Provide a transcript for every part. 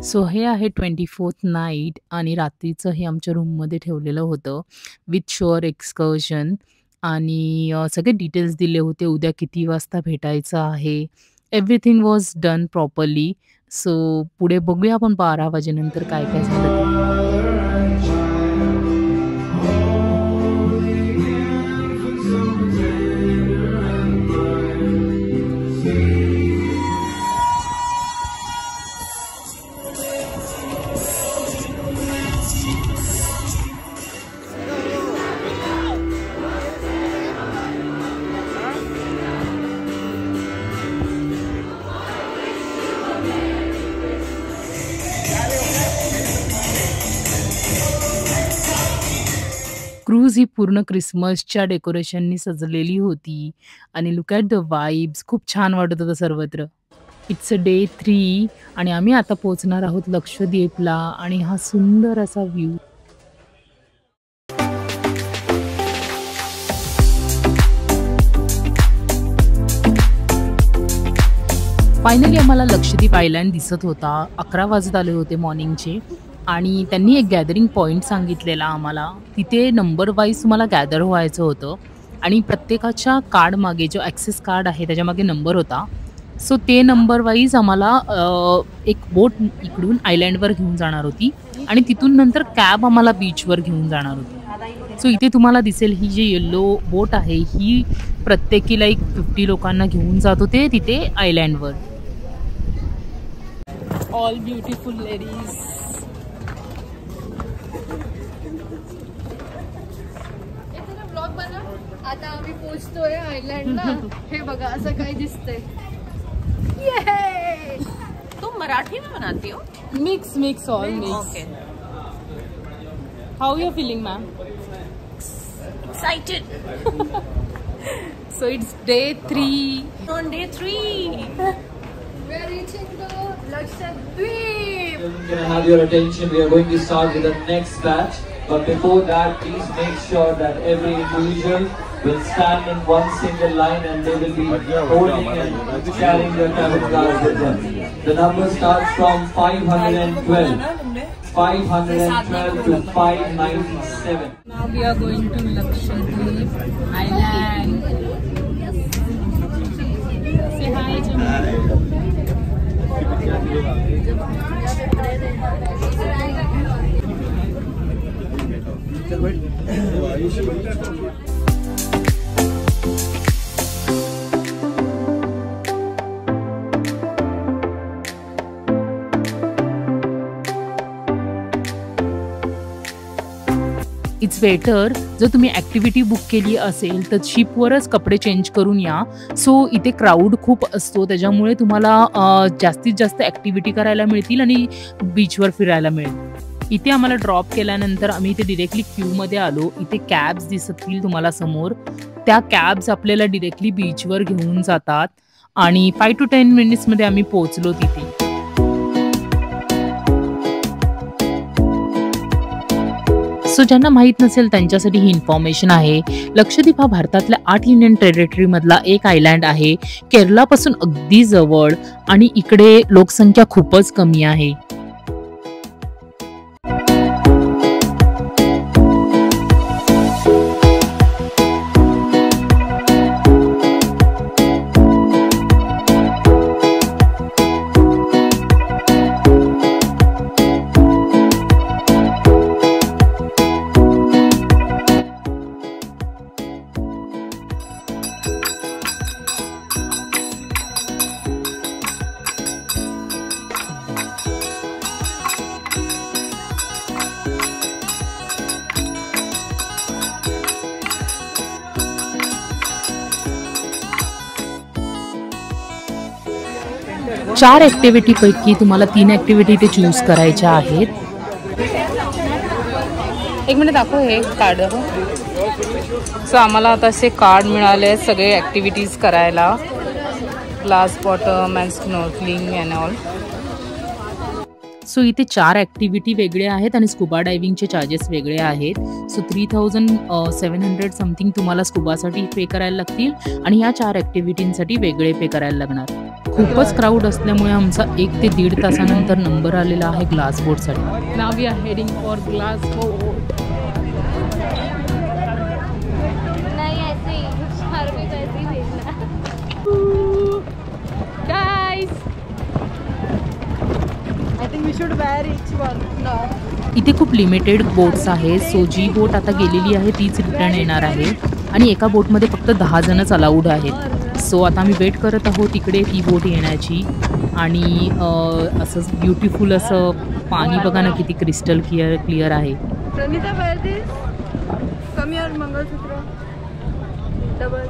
सो हे आहे 24th night आणि रात्रीचं हे आमच्या रूममध्ये ठेवलेलं होतं विथ शोअर एक्सकर्शन आणि सगळे डिटेल्स दिले होते. उद्या किती वाजता भेटायचं आहे. Everything was done properly. So पुढे बघूया आपण 12 वाजेनंतर काय-काय झालं ते. क्रूज ही पूर्ण क्रिसमसच्या डेकोरेशननी सजलेली होती आणि लुक ॲट द वाइब्स. खूप छान वाटत होतं सर्वत्र. इट्स अ डे 3 आणि आम्ही आता पोहोचणार आहोत लक्षद्वीपला आणि हा सुंदर असा व्ह्यू. फायनली आम्हाला लक्षद्वीप आयलँड दिसत होता. 11 वाजत आले होते मॉर्निंगचे आणि त्यांनी एक गॅदरिंग पॉईंट सांगितलेला आम्हाला. तिथे नंबर वाईज तुम्हाला गॅदर व्हायचं होतं आणि प्रत्येकाच्या कार्डमागे जो ॲक्सेस कार्ड आहे त्याच्यामागे नंबर होता. सो ते नंबर वाईज आम्हाला एक बोट इकडून आयलँडवर घेऊन जाणार होती आणि तिथून नंतर कॅब आम्हाला बीचवर घेऊन जाणार होती. सो इथे तुम्हाला दिसेल ही जी येल्लो बोट आहे ही प्रत्येकी लाईक 50 लोकांना घेऊन जात होते तिथे आयलँडवर. All beautiful ladies. आता आम्ही पोहोचतोय आयलँडला. हे बघा असं काय दिसतंय. तुम मराठी में बनाती हो? Mix all mix. Okay. How you feeling ma'am? Excited. So it's day 3. On day 3. We are reaching the Lakshadweep. Can I have your attention? We are going to start with the next batch. But before that, please make sure that every individual will stand in one single line and they will be holding and carrying their travel cards with them. The number starts from 512. 512 to 597. Now we are going to Lakshadweep Island. Say hi, Jamil. It's better जर तुम्ही activity book केली असेल तर शिपवरच कपडे change करून या. सो इथे crowd खूप असतो त्याच्यामुळे तुम्हाला जास्तीत जास्त ॲक्टिव्हिटी करायला मिळतील आणि बीचवर फिरायला मिळेल. इथे आम्हाला ड्रॉप केल्यानंतर आम्ही इथे डिरेक्टली क्यूमध्ये आलो. इथे कॅब्स दिसतील तुम्हाला समोर. त्या कॅब्स आपल्याला डिरेक्टली बीचवर घेऊन जातात आणि 5 to 10 मिनिट्समध्ये आम्ही पोहोचलो तिथे. सो ज्यांना माहीत नसेल त्यांच्यासाठी ही इन्फॉर्मेशन आहे. लक्षद्वीप हा भारतातल्या 8 युनियन टेरिटरीमधला एक आयलँड आहे. केरळापासून अगदी जवळ आणि इकडे लोकसंख्या खूपच कमी आहे. चार ॲक्टिव्हिटीपैकी तुम्हाला 3 ॲक्टिव्हिटी इथे चूज करायच्या आहेत. एक मिनिट दाखव हे कार्ड. सो आम्हाला आता असे कार्ड मिळाले आहेत सगळे ॲक्टिव्हिटीज करायला. Glass bottom and snorkelling and all. So इथे 4 ॲक्टिव्हिटी वेगळ्या आहेत आणि स्कुबा डायव्हिंगचे चार्जेस वेगळे आहेत. सो 3700 समथिंग तुम्हाला स्कुबासाठी पे करायला लागतील आणि या 4 ॲक्टिव्हिटींसाठी वेगळे पे करायला लागणार. खूपच क्राऊड असल्यामुळे आमचा 1 ते 1.5 तासानंतर नंबर आलेला आहे ग्लास बोटसाठी. Now we are heading for glass boat. Guys I think we should wear each one. No. इथे खूप लिमिटेड बोट्स आहेत. सो जी बोट आता गेलेली आहे तीच रिटर्न येणार आहे आणि एका बोटमध्ये फक्त 10 जणच अलाउड आहेत. सो आता आम्ही वेट करत आहोत तिकडे ती बोट येण्याची. आणि असं ब्युटिफुल असं पाणी बघा ना किती क्रिस्टल क्लिअर आहे. Pranita, wear this. Come here, Mangalsutra. Double.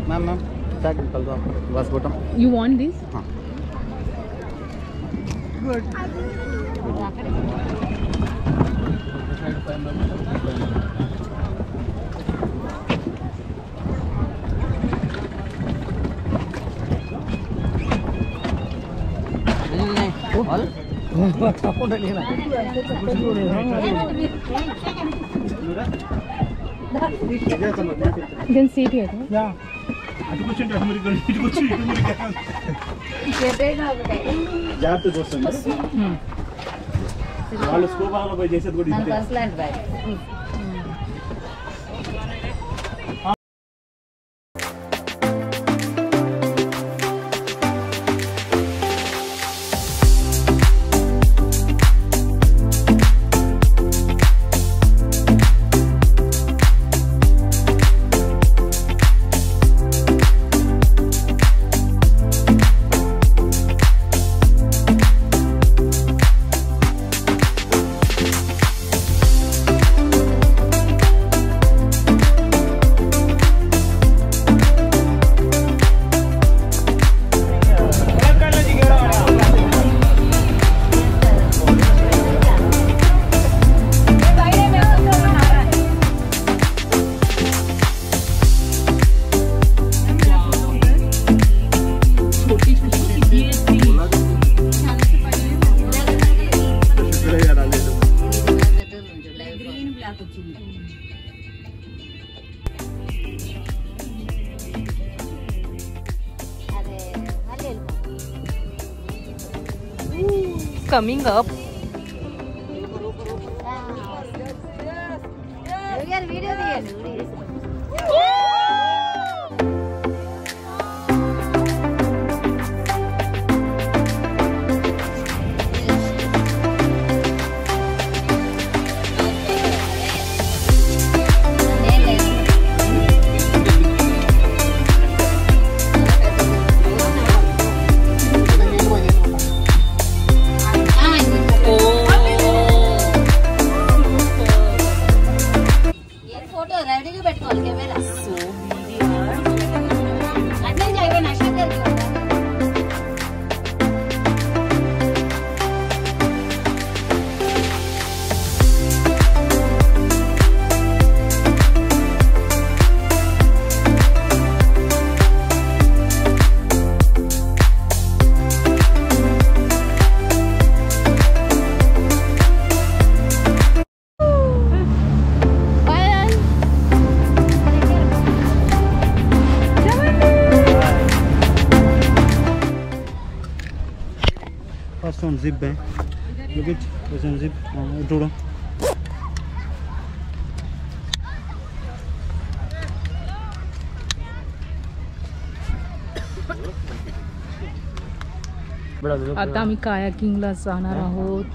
Ma'am tag निकल दो आपका glass bottom. You want this? हाँ. Good. Then sit here. Yeah. జాగ్రత్త చూస్తాను వాళ్ళు స్కోప్ ఆలో పోయి చేసేది కూడా ఇదే. Coming up. First one zip है लुक इट जिप जोड़ो. आता आम्ही कायाकिंगला जाणार आहोत.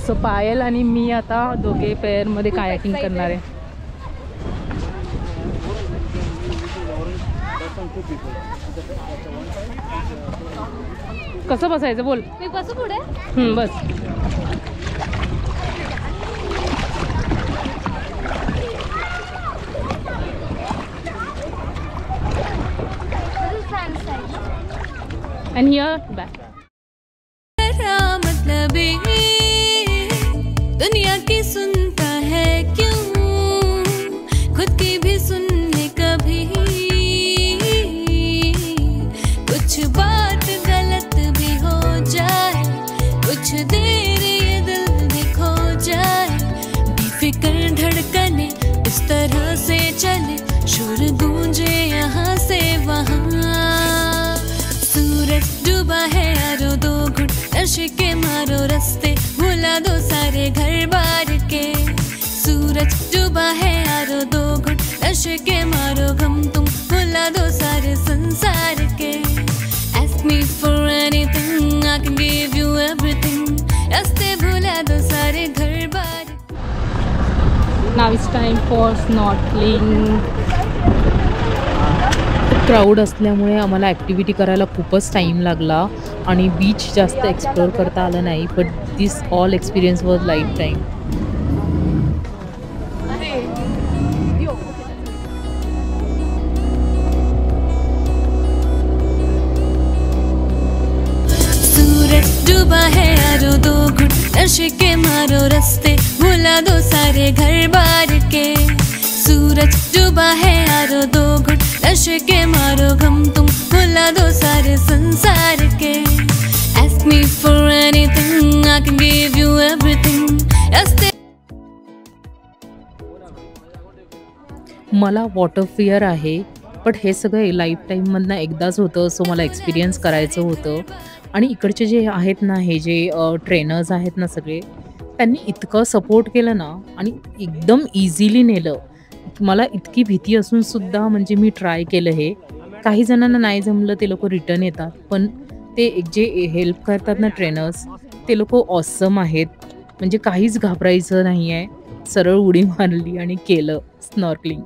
सो पायल आणि मी आता दोघे पेअर मध्ये कायाकिंग करणार आहे. कसं बसायचं बोल. मी बसू पुढे. बस. And here back. दुनिया की सुनता है क्यों, खुद की भी सुन ले कभी. कुछ वहाँ। सूरज डूबा है यारो, दो घुट नशे के मारो रास्ते, भुला दो सारे घर बार के। सूरज डूबा है यारो, दो घुट नशे के मारो गम तुम, भुला दो सारे संसार के। Ask me for anything, I can give you everything, रास्ते भुला दो सारे घर बार। Now it's time for snorkeling. Crowd असल्यामुळे आम्हाला ॲक्टिव्हिटी करायला खूपच टाईम लागला आणि बीच जास्त एक्सप्लोअर करता आलं नाही, but this all experience was life time. डूबा है यारो, दो घुट नशे के मारो रास्ते, भुला दो सारे घर बार के। सूरज डूबा है यारो, दो घुट नशे के मारो गम तुम, भुला दो सारे संसार के। Ask me for anything, I can give you everything, रास्ते। मला वॉटर फिअर आहे, बट हे सगळं लाईफ टाईममधनं एकदाच होतं, सो मला एक्सपिरियन्स करायचं होतं. आणि इकडचे जे आहेत ना, हे जे ट्रेनर्स आहेत ना सगळे, त्यांनी इतकं सपोर्ट केलं ना आणि एकदम इझिली नेलं. मला इतकी भीती असूनसुद्धा म्हणजे मी ट्राय केलं हे. काही जणांना नाही जमलं, ते लोक रिटर्न येतात, पण ते जे हेल्प करतात ना ट्रेनर्स, ते लोक ऑसम आहेत. म्हणजे काहीच घाबरायचं नाही आहे, सरळ उडी मारली आणि केलं स्नॉर्कलिंग.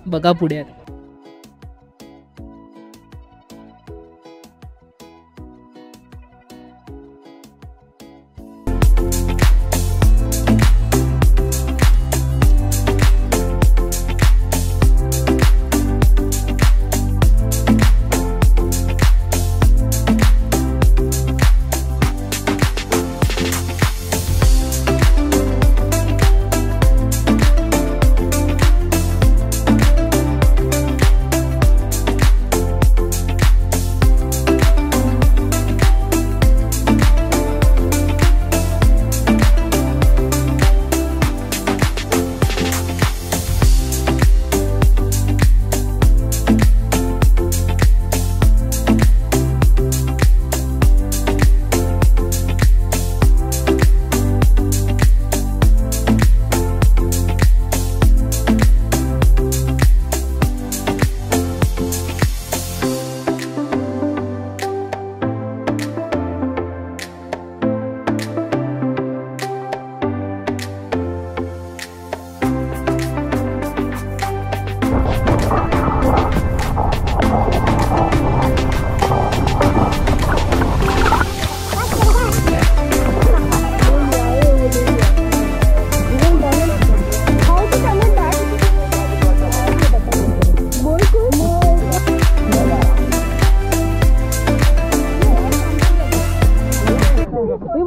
बघा पुढे.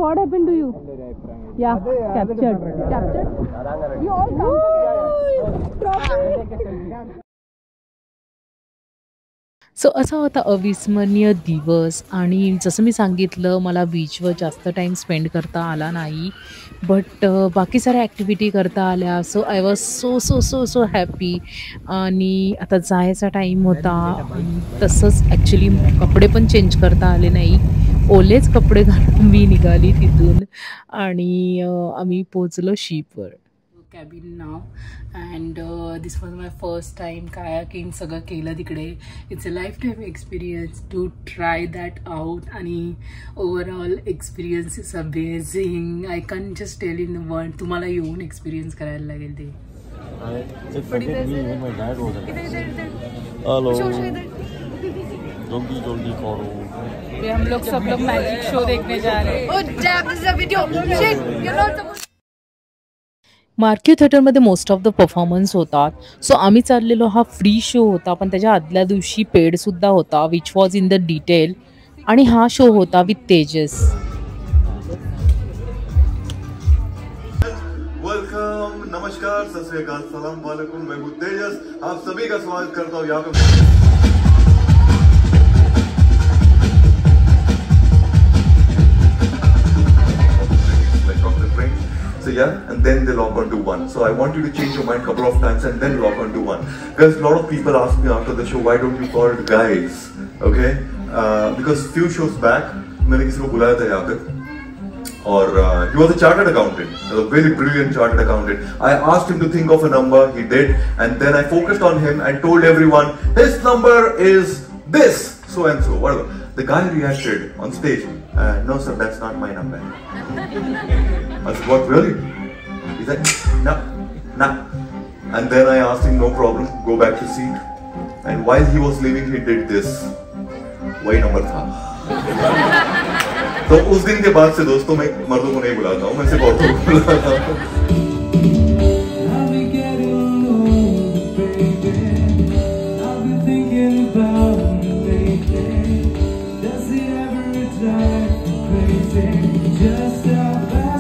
What happened to you? Yeah, captured. You all come. सो असा होता अविस्मरणीय दिवस. आणि जसं मी सांगितलं, मला बीचवर जास्त टाईम स्पेंड करता आला नाही, बट बाकी साऱ्या ॲक्टिव्हिटी करता आल्या. So I was so so so so happy. आणि आता जायचा टाईम होता, तसंच ॲक्च्युली कपडे पण चेंज करता आले नाही, ओलेच कपडे घालून मी निघाली तिथून. आणि आम्ही पोचलो शिपवर. कॅबिन नाव. And this was my first time kayaking सगळं केलं तिकडे. It's a life time experience to try that out. आणि overall experience is amazing. I can just tell in the word. तुम्हाला येऊन एक्सपिरियन्स करायला लागेल ते. जल्दी करो. हम लोग सब लोग मैजिक शो देखने जा रहे हैं. मार्क्यू थिएटरमध्ये मोस्ट ऑफ द परफॉर्मन्स होतात. सो आम्ही चाललेलो, हा फ्री शो होता, पण त्याच्या आदल्या दिवशी पेडसुद्धा होता, which was in the detail. आणि हा शो होता विथ तेजस. वेलकम, नमस्कार, सत श्री अकाल, सलाम वालेकुम. मैं हूं तेजस, आप सभी का स्वागत करता हूं यहाँ पे. So yeah, and and then they lock onto one. So I want you to change your mind a couple of times and then lock onto one. Because a lot of people ask me after the show, why don't you call it guys? Okay? Because few shows back, मैंने किसी को बुलाया था यहाँ पे, और he was a chartered accountant, a very brilliant chartered accountant. I asked him to think of a number, he did, and then I focused on him and told everyone, his number is this, so and so, whatever. The guy reacted on stage, no sir, that's not my number. I said, what, really? He said, no. And then I asked him, no problem, go back to seat. And while he was leaving, he did this. वही number था. तो उस दिन के बाद से दोस्तों मैं मर्दों को नहीं बुलाता हूँ, मैं सिर्फ औरतों को बुलाता हूँ. Just how fast